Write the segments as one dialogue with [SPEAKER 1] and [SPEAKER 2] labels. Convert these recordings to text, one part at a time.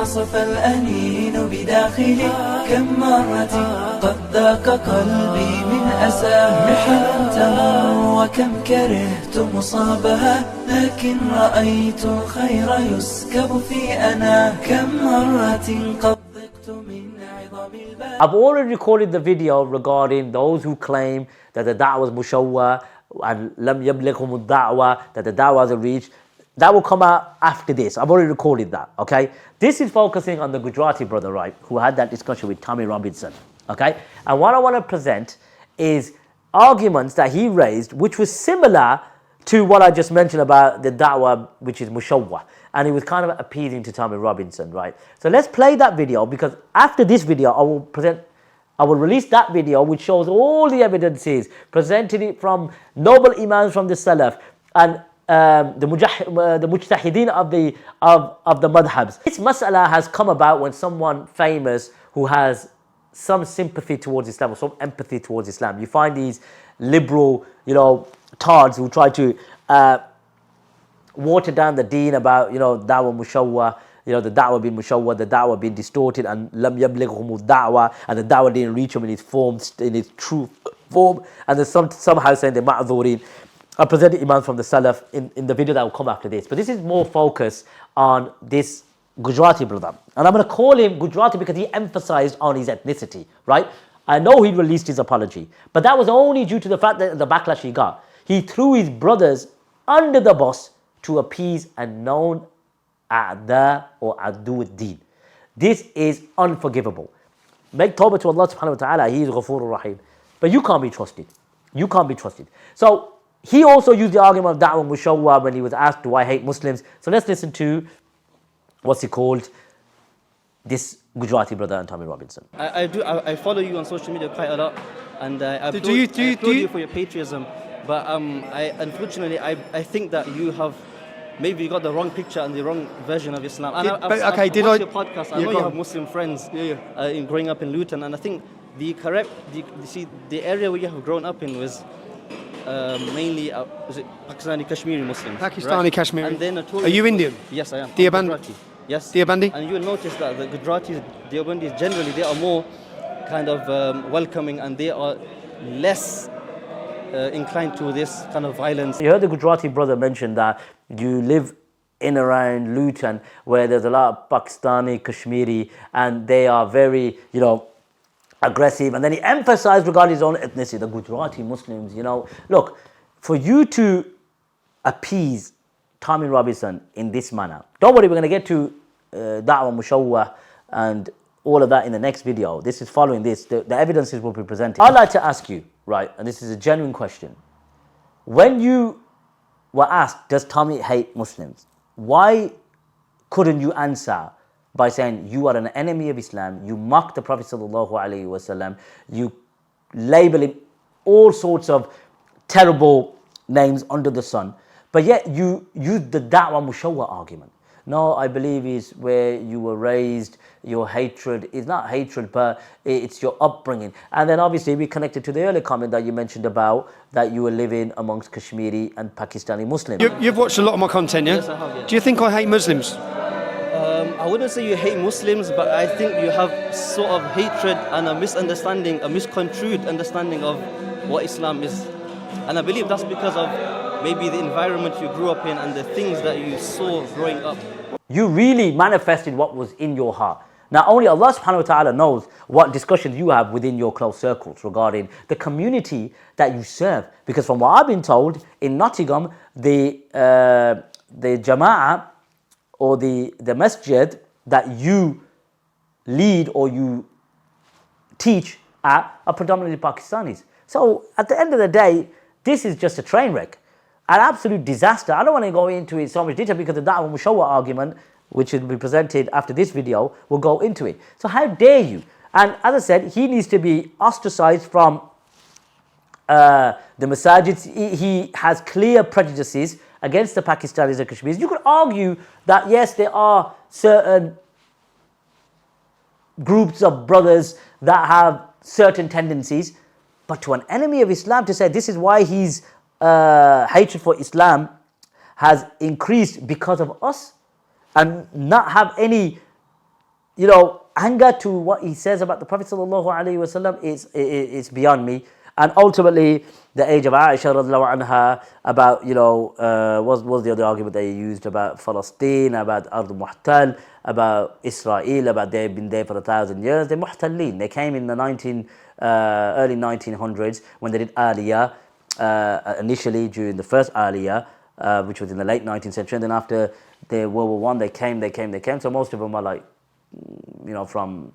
[SPEAKER 1] عصف الأنين بداخلي كم مرة قد ذاق قلبي من أساه محنا تمر وكم كرهت مصابها لكن رأيت الخير يسكب في أنا كم مرة قد ضقت من عظم الباب.
[SPEAKER 2] I've already recorded the video regarding those who claim that the da'wah was mushawwa and lam yablighum ad-da'wah, that the da'wah hasn't reached. That will come out after this. I've already recorded that, okay? This is focusing on the Gujarati brother, right, who had that discussion with Tommy Robinson, okay? And what I want to present is arguments that he raised, which was similar to what I just mentioned about the da'wah, which is mushawwa. And he was kind of appealing to Tommy Robinson, right? So let's play that video, because after this video, I will release that video, which shows all the evidences, presented it from noble imams from the Salaf, and the mujtahideen of the madhabs. This mas'ala has come about when someone famous who has some sympathy towards Islam or some empathy towards Islam. You find these liberal, tards who try to water down the deen about, da'wah mushawwa, the da'wah being mushawwa, the da'wah being distorted, and lam yablighum ad-da'wah, and the da'wah didn't reach them in its true form, and then somehow saying they're ma'dhurin. I presented imams from the Salaf in the video that will come after this. But this is more focused on this Gujarati brother. And I'm going to call him Gujarati because he emphasized on his ethnicity, right? I know he released his apology, but that was only due to the fact that the backlash he got. He threw his brothers under the bus to appease a known a'da or adu ad-din. This is unforgivable. Make tawbah to Allah subhanahu wa ta'ala. He is Ghafurur Rahim. But you can't be trusted. You can't be trusted. So he also used the argument of da'wah mushawwa when he was asked, do I hate Muslims? So let's listen to, what's he called, this Gujarati brother and Tommy Robinson.
[SPEAKER 3] I follow you on social media quite a lot, and I applaud you for your patriotism. But unfortunately, I think that you have maybe got the wrong picture and the wrong version of Islam. And I've watched your podcast. I know you have Muslim friends in growing up in Luton, and I think the area where you have grown up in was mainly was it Pakistani Kashmiri Muslims?
[SPEAKER 4] Pakistani
[SPEAKER 3] right?
[SPEAKER 4] Kashmiri.
[SPEAKER 3] And then
[SPEAKER 4] Are you Indian?
[SPEAKER 3] Yes, I am.
[SPEAKER 4] Deobandi?
[SPEAKER 3] Yes.
[SPEAKER 4] Deobandi?
[SPEAKER 3] And you'll notice that the Gujaratis, Deobandis, generally they are more kind of welcoming, and they are less inclined to this kind of violence.
[SPEAKER 2] You heard the Gujarati brother mention that you live in around Luton where there's a lot of Pakistani, Kashmiri, and they are very, aggressive. And then he emphasized regarding his own ethnicity, the Gujarati Muslims, Look, for you to appease Tommy Robinson in this manner, don't worry, we're going to get to da'wah mushawwa and all of that in the next video. This is following this. The evidences will be presented. I'd like to ask you, right, and this is a genuine question. When you were asked, does Tommy hate Muslims? Why couldn't you answer by saying you are an enemy of Islam, you mock the Prophet sallallahu alaihi wasallam, you label him all sorts of terrible names under the sun, but yet you use the da'wah mushawwa argument? No, I believe is where you were raised, your hatred is not hatred, but it's your upbringing. And then obviously we connected to the earlier comment that you mentioned about that you were living amongst Kashmiri and Pakistani Muslims.
[SPEAKER 4] You've watched a lot of my content, yeah?
[SPEAKER 3] Yes, I have, yeah.
[SPEAKER 4] Do you think I hate Muslims?
[SPEAKER 3] I wouldn't say you hate Muslims, but I think you have sort of hatred and a misunderstanding, a misconstrued understanding of what Islam is. And I believe that's because of maybe the environment you grew up in and the things that you saw growing up.
[SPEAKER 2] You really manifested what was in your heart. Now, only Allah subhanahu wa ta'ala knows what discussions you have within your close circles regarding the community that you serve. Because from what I've been told, in Nottingham, the jama'ah or the masjid that you lead or you teach at are predominantly Pakistanis. So at the end of the day, this is just a train wreck, an absolute disaster. I don't want to go into it so much detail because the da'wah mushawwa argument, which will be presented after this video, will go into it. So how dare you? And as I said, he needs to be ostracized from the masajids. He has clear prejudices against the Pakistanis and Kashmiris. You could argue that yes, there are certain groups of brothers that have certain tendencies, but to an enemy of Islam to say this is why his hatred for Islam has increased because of us, and not have any anger to what he says about the Prophet sallallahu alaihi wasallam is beyond me. And ultimately, the age of Aisha radiallahu anha about, what was the other argument they used about Palestine, about Ard Muhtal, about Israel, about they've been there for 1,000 years. They're Muhtalleen. They came in the early 1900s when they did Aliyah, initially during the first Aliyah, which was in the late 19th century. And then after the World War I, they came. So most of them are like, from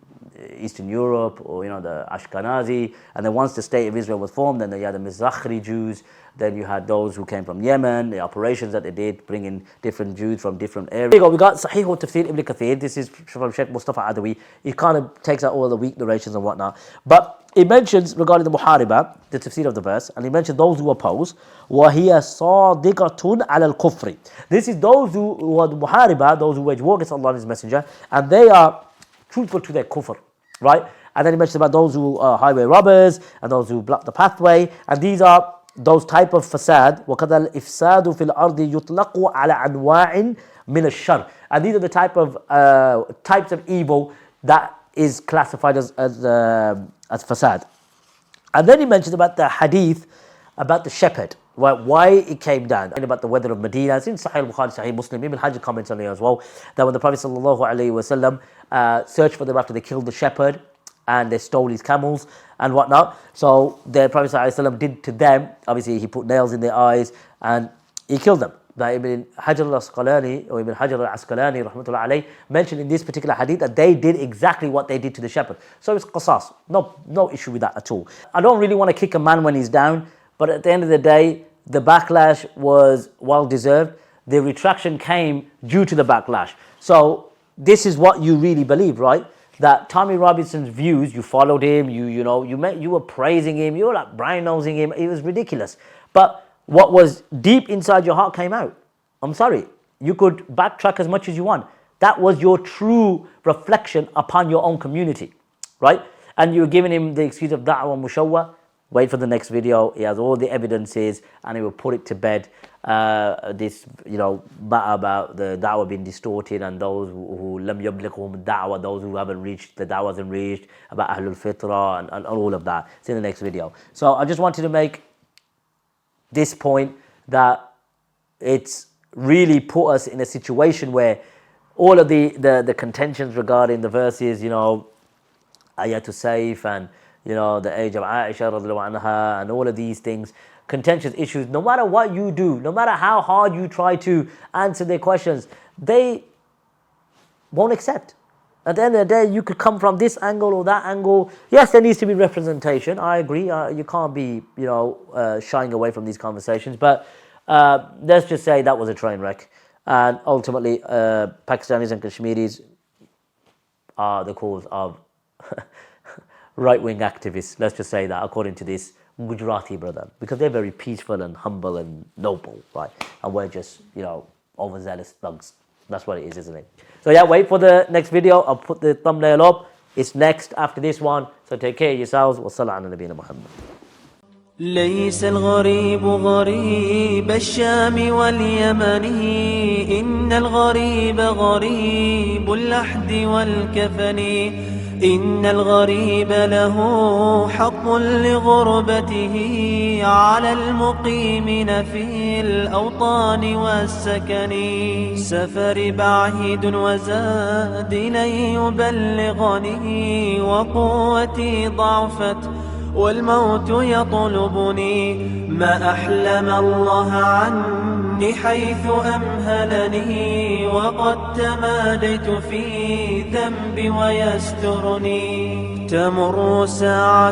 [SPEAKER 2] Eastern Europe or, the Ashkenazi. And then once the state of Israel was formed, then you had the Mizrahi Jews. Then you had those who came from Yemen, the operations that they did, bringing different Jews from different areas. Here you go, we got Sahih al-Tafsir Ibn Kathir. This is from Sheikh Mustafa Adawi. He kind of takes out all the weak narrations and whatnot. But he mentions regarding the Muhariba, the tafsir of the verse, and he mentions those who oppose. وَهِيَ صَادِقَةٌ عَلَى الْكُفْرِ. This is those who are the Muhariba, those who wage war against Allah and His Messenger, and they are truthful to their kufr, right? And then he mentions about those who are highway robbers, and those who block the pathway, and these are those type of fasad. وَكَذَا الْإِفْسَادُ فِي الْأَرْضِ يُطْلَقُ عَلَى أَنْوَاعٍ مِنَ الشَّرِّ. And these are the types of evil that is classified as fasad. And then he mentions about the hadith about the shepherd, why it came down, and about the weather of Medina. It's in Sahih Bukhari, Sahih Muslim. Ibn Hajj comments on it as well, that when the Prophet sallallahu alaihi wasallam searched for them after they killed the shepherd and they stole his camels and whatnot. So the Prophet sallallahu alaihi wasallam did to them, obviously he put nails in their eyes and he killed them. That Ibn Hajar al-Asqalani or Ibn Hajar al-Asqalani rahmatullah alayh mentioned in this particular hadith that they did exactly what they did to the shepherd. So it's qasas. No issue with that at all. I don't really want to kick a man when he's down, but at the end of the day, the backlash was well deserved. The retraction came due to the backlash. So this is what you really believe, right? That Tommy Robinson's views, you followed him, you were praising him, you were like Brian nosing him. It was ridiculous. But what was deep inside your heart came out. I'm sorry. You could backtrack as much as you want. That was your true reflection upon your own community, right? And you were giving him the excuse of da'wah mushawwa. Wait for the next video. He has all the evidences and he will put it to bed. This, matter about the da'wah being distorted and those who lam yablighum da'wah, those who haven't reached, the da'wah hasn't reached, about Ahlul Fitra and all of that. It's in the next video. So I just wanted to make this point that it's really put us in a situation where all of the contentions regarding the verses, Ayatul Sayf and the age of Aisha radiallahu anha and all of these things, contentious issues, no matter what you do, no matter how hard you try to answer their questions, they won't accept. At the end of the day, you could come from this angle or that angle. Yes, there needs to be representation. I agree. You can't be, shying away from these conversations. But let's just say that was a train wreck. And ultimately, Pakistanis and Kashmiri'S are the cause of right-wing activists. Let's just say that, according to this Gujarati brother. Because they're very peaceful and humble and noble, right? And we're just, overzealous thugs. That's what it is, isn't it? So yeah, wait for the next video. I'll put the thumbnail up. It's next after this one. So take care of yourselves. Wa sallallahu ala nabiyyina Muhammad.
[SPEAKER 1] ليس الغريب غريب الشام واليمن إن الغريب غريب اللحد والكفن إن الغريب له حق لغربته على المقيمين في الأوطان والسكن سفر بعيد وزاد لن يبلغني وقوتي ضعفت والموت يطلبني ما أحلم الله عني حيث أمهلني وقد تماديت في ذنبي ويسترني تمر ساعة